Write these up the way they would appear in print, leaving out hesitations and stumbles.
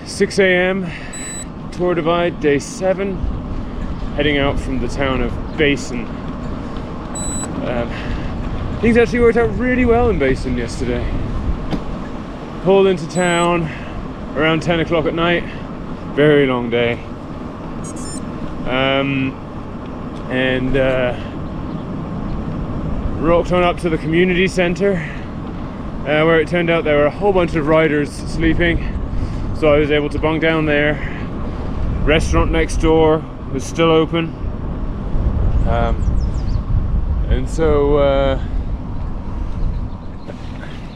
6 a.m. Tour Divide, day 7, heading out from the town of Basin. Things actually worked out really well in Basin yesterday. Pulled into town around 10 o'clock at night, very long day. And rocked on up to the community centre, where it turned out there were a whole bunch of riders sleeping, so I was able to bunk down there. Restaurant next door was still open, and so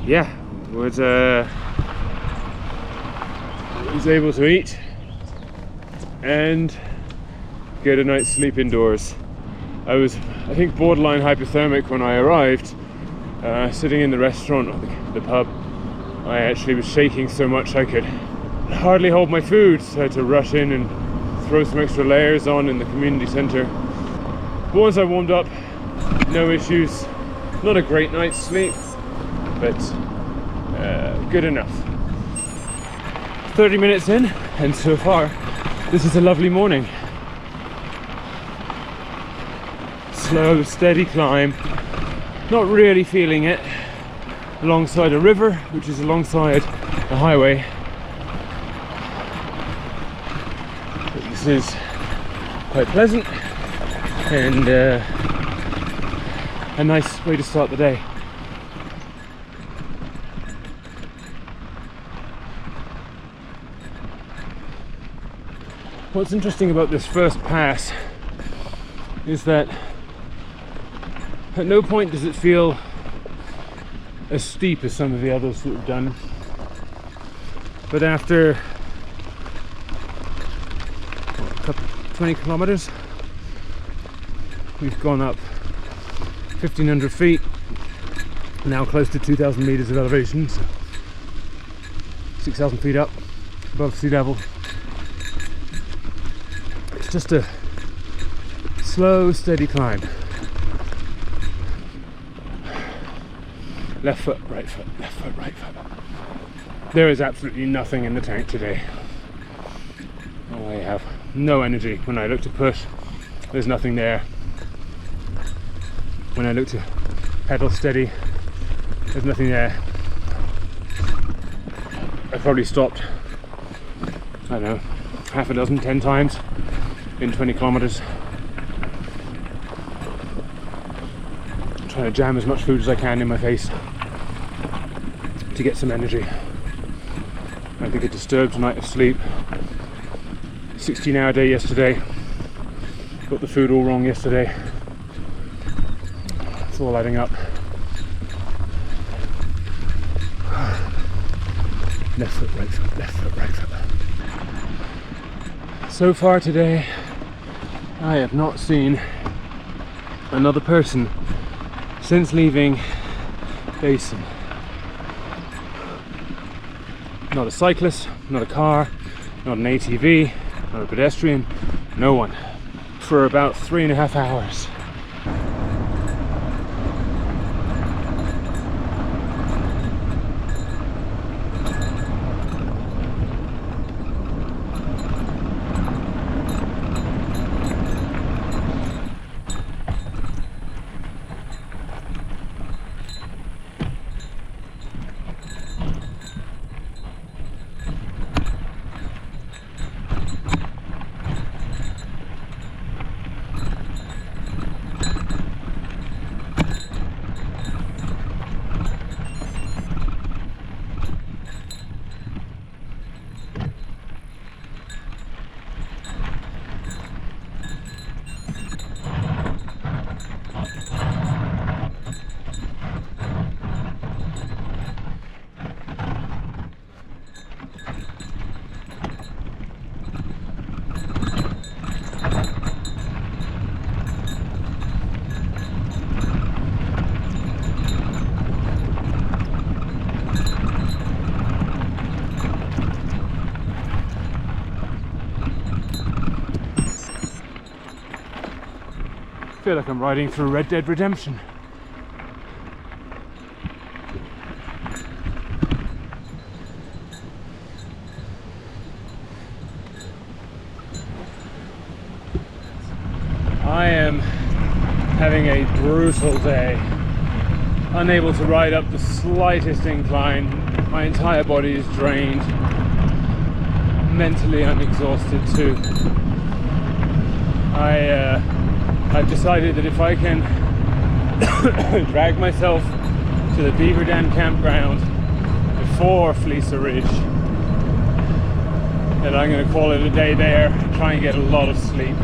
yeah, was able to eat and get a night's sleep indoors. I was, I think, borderline hypothermic when I arrived. Sitting in the restaurant, or the pub, I actually was shaking so much I could hardly hold my food, so I had to rush in and throw some extra layers on in the community centre. But once I warmed up, no issues. Not a great night's sleep, but good enough. 30 minutes in, and so far this is a lovely morning. Slow, steady climb, not really feeling it, alongside a river, which is alongside the highway. But this is quite pleasant and a nice way to start the day. What's interesting about this first pass is that at no point does it feel as steep as some of the others that we've done. But after 20 kilometers, we've gone up 1,500 feet, now close to 2,000 meters of elevation, so 6,000 feet up above sea level. It's just a slow, steady climb. Left foot, right foot, left foot, right foot. There is absolutely nothing in the tank today. I have no energy. When I look to push, there's nothing there. When I look to pedal steady, there's nothing there. I probably stopped, I don't know, half a dozen, 10 times in 20 kilometers. I'm trying to jam as much food as I can in my face to get some energy. I think a disturbed night of sleep. 16-hour day yesterday. Got the food all wrong yesterday. It's all adding up. Left foot, right foot, left foot, right foot. So far today, I have not seen another person since leaving Basin. Not a cyclist, not a car, not an ATV, not a pedestrian, no one. For about 3.5 hours. I feel like I'm riding through Red Dead Redemption. I am having a brutal day. Unable to ride up the slightest incline. My entire body is drained. Mentally, I'm exhausted too. I've decided that if I can drag myself to the Beaverdam Campground before Fleecer Ridge, then I'm going to call it a day there and try and get a lot of sleep.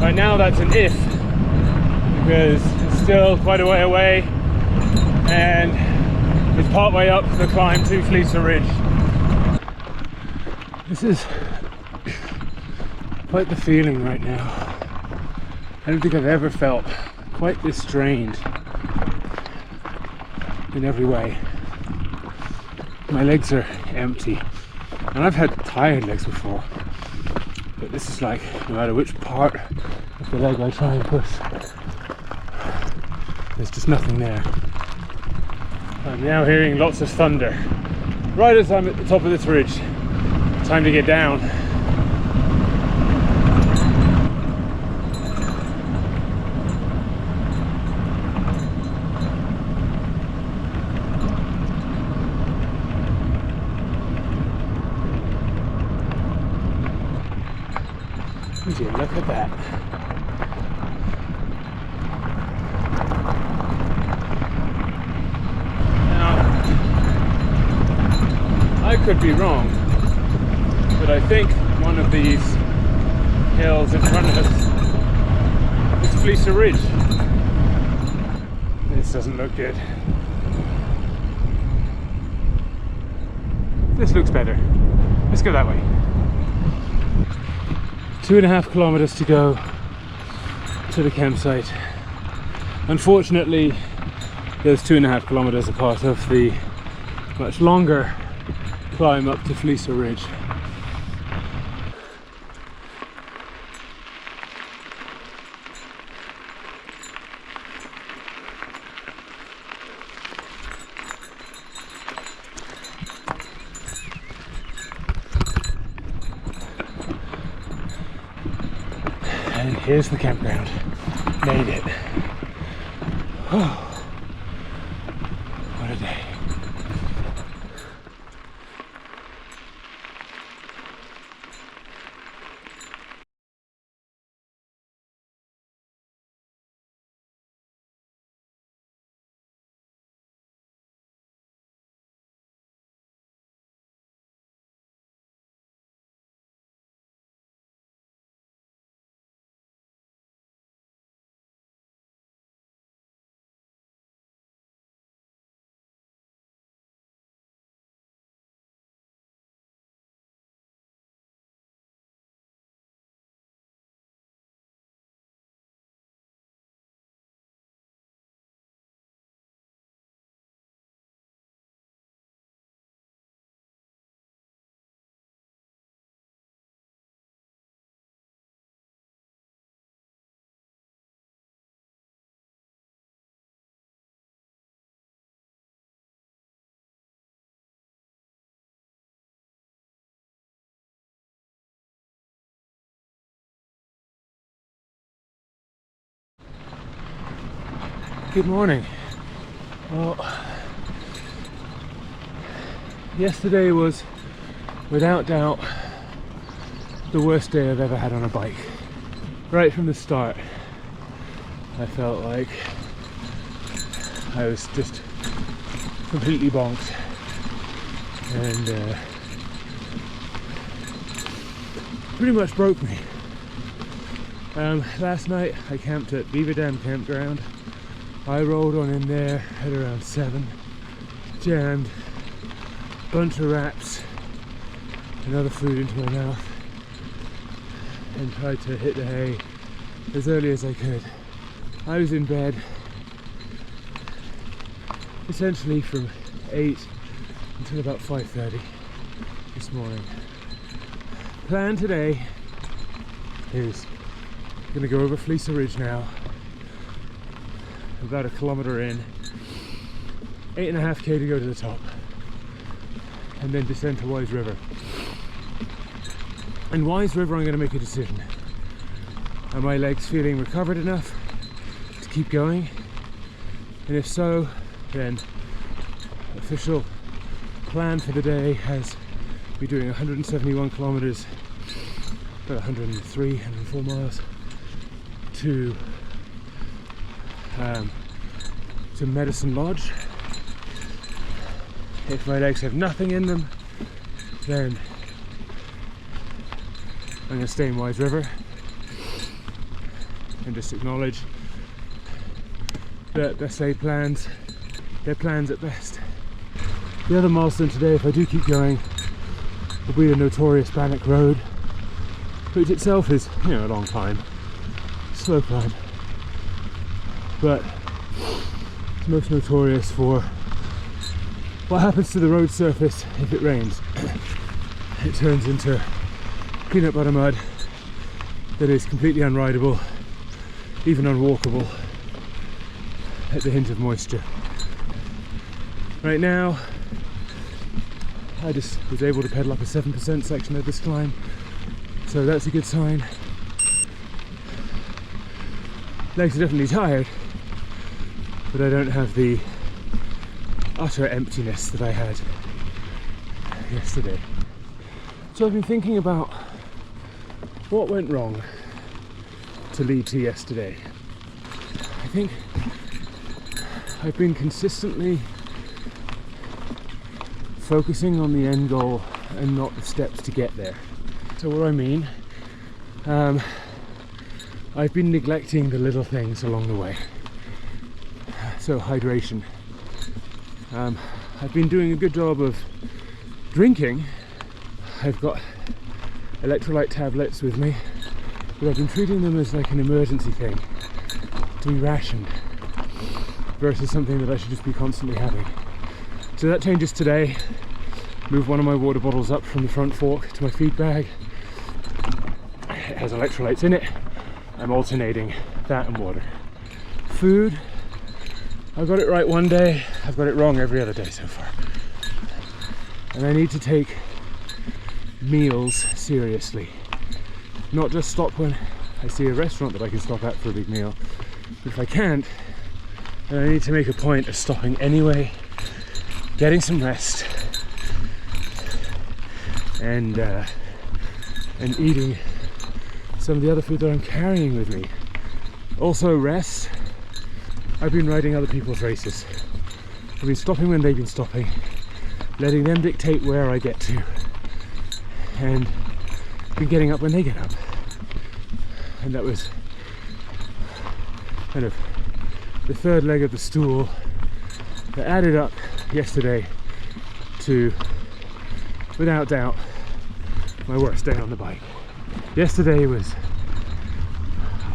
Right now that's an if, because it's still quite a way away and it's part way up the climb to Fleecer Ridge. This is quite the feeling right now. I don't think I've ever felt quite this drained in every way. My legs are empty, and I've had tired legs before, but this is like, no matter which part of the leg I try and push, there's just nothing there. I'm now hearing lots of thunder right as I'm at the top of this ridge. Time to get down. Would you look at that? Now, I could be wrong, but I think one of these hills in front of us is Fleecer Ridge. This doesn't look good. This looks better. Let's go that way. 2.5 kilometers to go to the campsite. Unfortunately, those 2.5 kilometers are part of the much longer climb up to Fleecer Ridge. And here's the campground. Made it. Oh, what a day. Good morning. Well, yesterday was without doubt the worst day I've ever had on a bike. Right from the start, I felt like I was just completely bonked, and pretty much broke me. Last night I camped at Beaverdam Campground. I rolled on in there at around 7, jammed a bunch of wraps and other food into my mouth, and tried to hit the hay as early as I could. I was in bed essentially from 8 until about 5:30 this morning. Plan today is I'm going to go over Fleecer Ridge now, about 1 kilometer in, 8.5k to go to the top, and then descend to Wise River. And Wise River I'm going to make a decision. Are my legs feeling recovered enough to keep going? And if so, then official plan for the day has me doing 171 kilometers, about 103, 104 miles to Medicine Lodge. If my legs have nothing in them, then I'm going to stay in Wise River and just acknowledge that best laid plans, they're plans at best. The other milestone today, if I do keep going, will be the notorious Bannack Road, which itself is, you know, a long climb, slow climb, but it's most notorious for what happens to the road surface if it rains. It turns into peanut butter mud that is completely unrideable, even unwalkable at the hint of moisture. Right now, I just was able to pedal up a 7% section of this climb, so that's a good sign. Legs are definitely tired, but I don't have the utter emptiness that I had yesterday. So I've been thinking about what went wrong to lead to yesterday. I think I've been consistently focusing on the end goal and not the steps to get there. So what do I mean? I've been neglecting the little things along the way. So hydration. I've been doing a good job of drinking. I've got electrolyte tablets with me, but I've been treating them as like an emergency thing, to be rationed, versus something that I should just be constantly having. So that changes today. Move one of my water bottles up from the front fork to my feed bag. It has electrolytes in it. I'm alternating that and water. Food, I've got it right one day, I've got it wrong every other day so far. And I need to take meals seriously. Not just stop when I see a restaurant that I can stop at for a big meal. But if I can't, then I need to make a point of stopping anyway, getting some rest, and eating some of the other food that I'm carrying with me. Also rest. I've been riding other people's races. I've been stopping when they've been stopping, letting them dictate where I get to, and been getting up when they get up. And that was kind of the third leg of the stool that added up yesterday to, without doubt, my worst day on the bike. Yesterday was,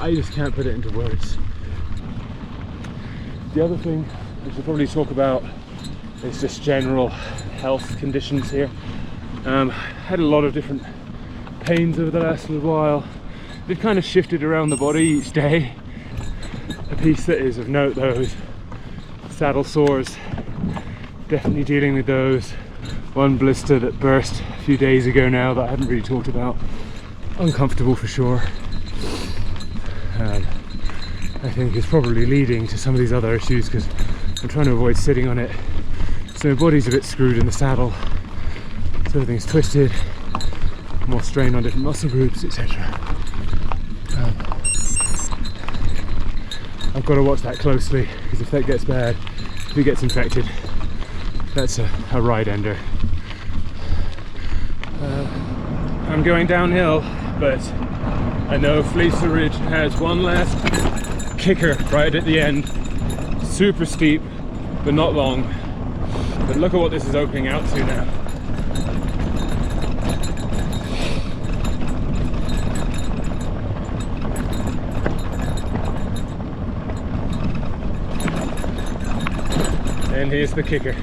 I just can't put it into words. The other thing I should probably talk about is just general health conditions here. Had a lot of different pains over the last little while. They've kind of shifted around the body each day. A piece that is of note though is saddle sores. Definitely dealing with those. One blister that burst a few days ago now that I haven't really talked about. Uncomfortable for sure. I think it's probably leading to some of these other issues because I'm trying to avoid sitting on it. So my body's a bit screwed in the saddle. So everything's twisted, more strain on different muscle groups, etc. I've got to watch that closely because if that gets bad, if it gets infected, that's a ride ender. I'm going downhill, but I know Fleecer Ridge has one last kicker right at the end. Super steep, but not long. But look at what this is opening out to now. And here's the kicker.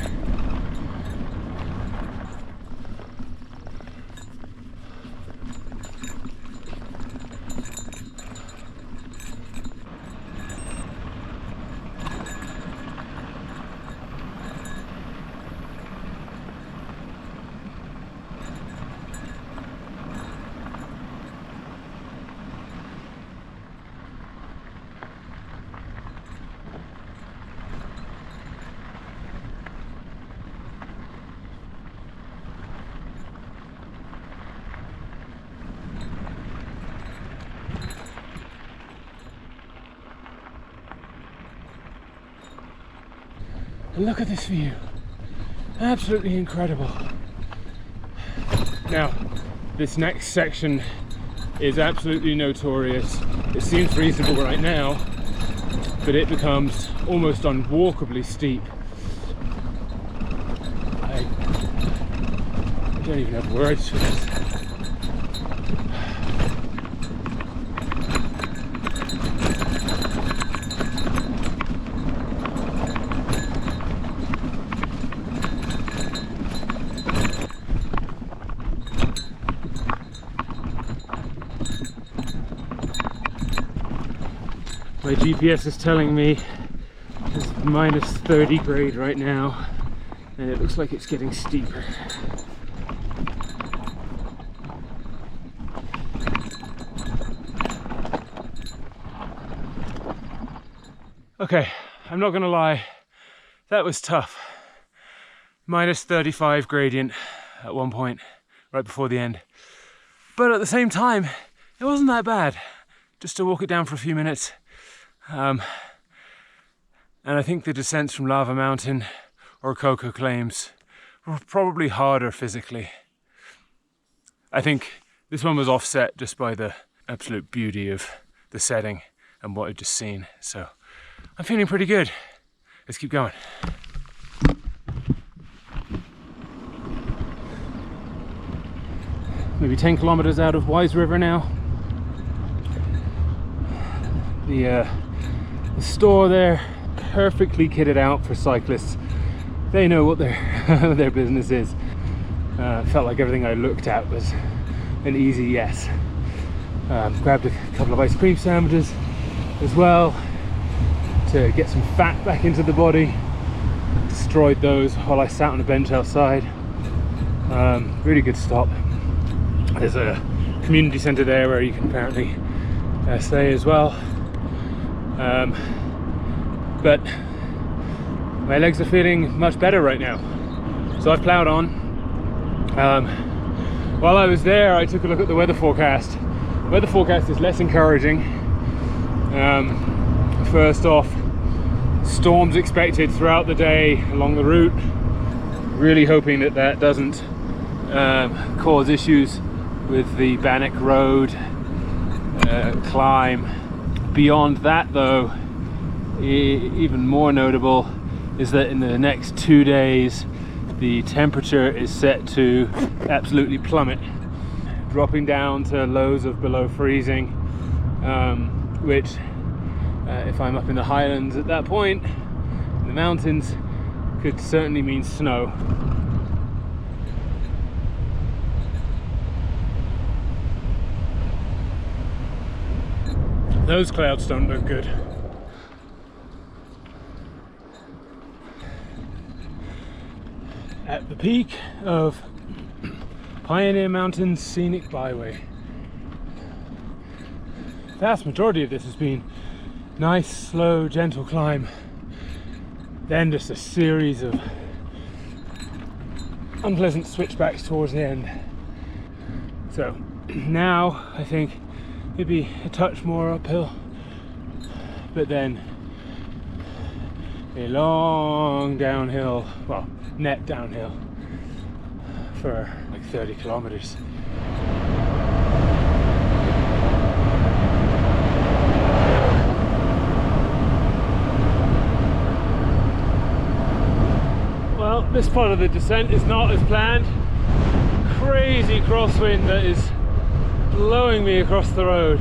And look at this view. Absolutely incredible. Now, this next section is absolutely notorious. It seems reasonable right now, but it becomes almost unwalkably steep. I don't even have words for this. My GPS is telling me it's minus 30 grade right now, and it looks like it's getting steeper. Okay, I'm not gonna lie, that was tough. Minus 35 gradient at one point, right before the end. But at the same time, it wasn't that bad, just to walk it down for a few minutes. And I think the descents from Lava Mountain or Coco Claims were probably harder physically. I think this one was offset just by the absolute beauty of the setting and what I'd just seen. So I'm feeling pretty good. Let's keep going. Maybe 10 kilometers out of Wise River now. The store there, perfectly kitted out for cyclists. They know what their business is. Felt like everything I looked at was an easy yes. Grabbed a couple of ice cream sandwiches as well to get some fat back into the body. Destroyed those while I sat on a bench outside. Really good stop. There's a community centre there where you can apparently stay as well. But my legs are feeling much better right now, so I've ploughed on. While I was there, I took a look at the weather forecast. The weather forecast is less encouraging. First off, storms expected throughout the day along the route. Really hoping that that doesn't cause issues with the Bannack Road climb. Beyond that though, even more notable is that in the next 2 days the temperature is set to absolutely plummet, dropping down to lows of below freezing, which if I'm up in the highlands at that point in the mountains could certainly mean snow. Those clouds don't look good. At the peak of Pioneer Mountain's Scenic Byway. The vast majority of this has been nice, slow, gentle climb. Then just a series of unpleasant switchbacks towards the end. So now I think maybe a touch more uphill, but then a long downhill, well, net downhill for like 30 kilometers. Well, this part of the descent is not as planned. Crazy crosswind that is blowing me across the road.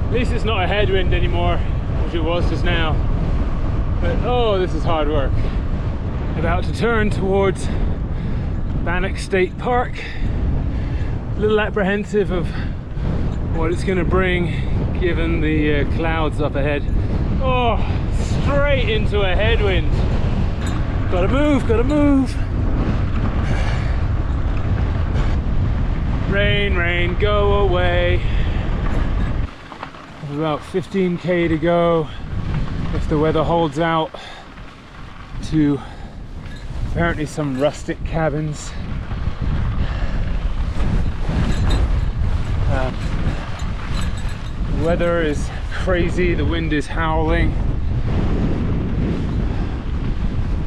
At least it's not a headwind anymore, which it was just now. But oh, this is hard work. About to turn towards Bannack State Park. A little apprehensive of what it's going to bring given the clouds up ahead. Oh, straight into a headwind. Gotta move, gotta move. Rain, rain, go away. About 15k to go if the weather holds out, to apparently some rustic cabins. The weather is crazy, the wind is howling.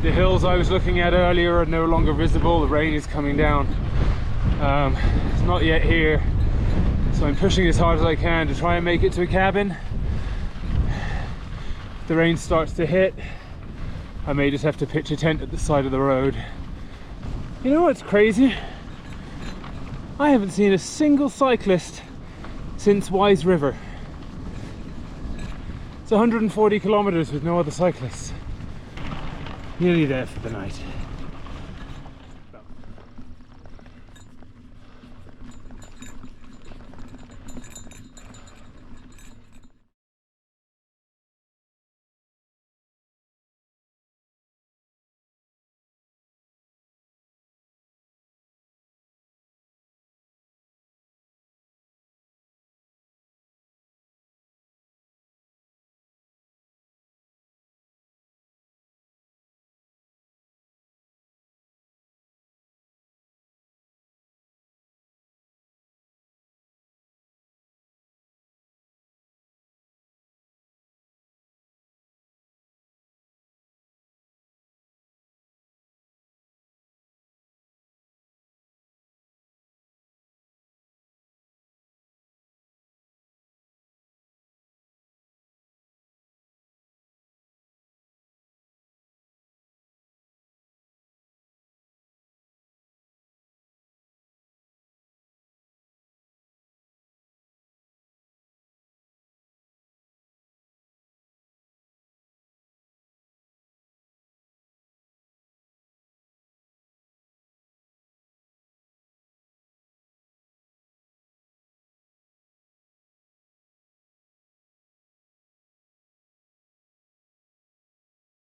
The hills I was looking at earlier are no longer visible. The rain is coming down. It's not yet here, so I'm pushing as hard as I can to try and make it to a cabin. If the rain starts to hit, I may just have to pitch a tent at the side of the road. You know what's crazy? I haven't seen a single cyclist since Wise River. It's 140 kilometers with no other cyclists. Nearly there for the night.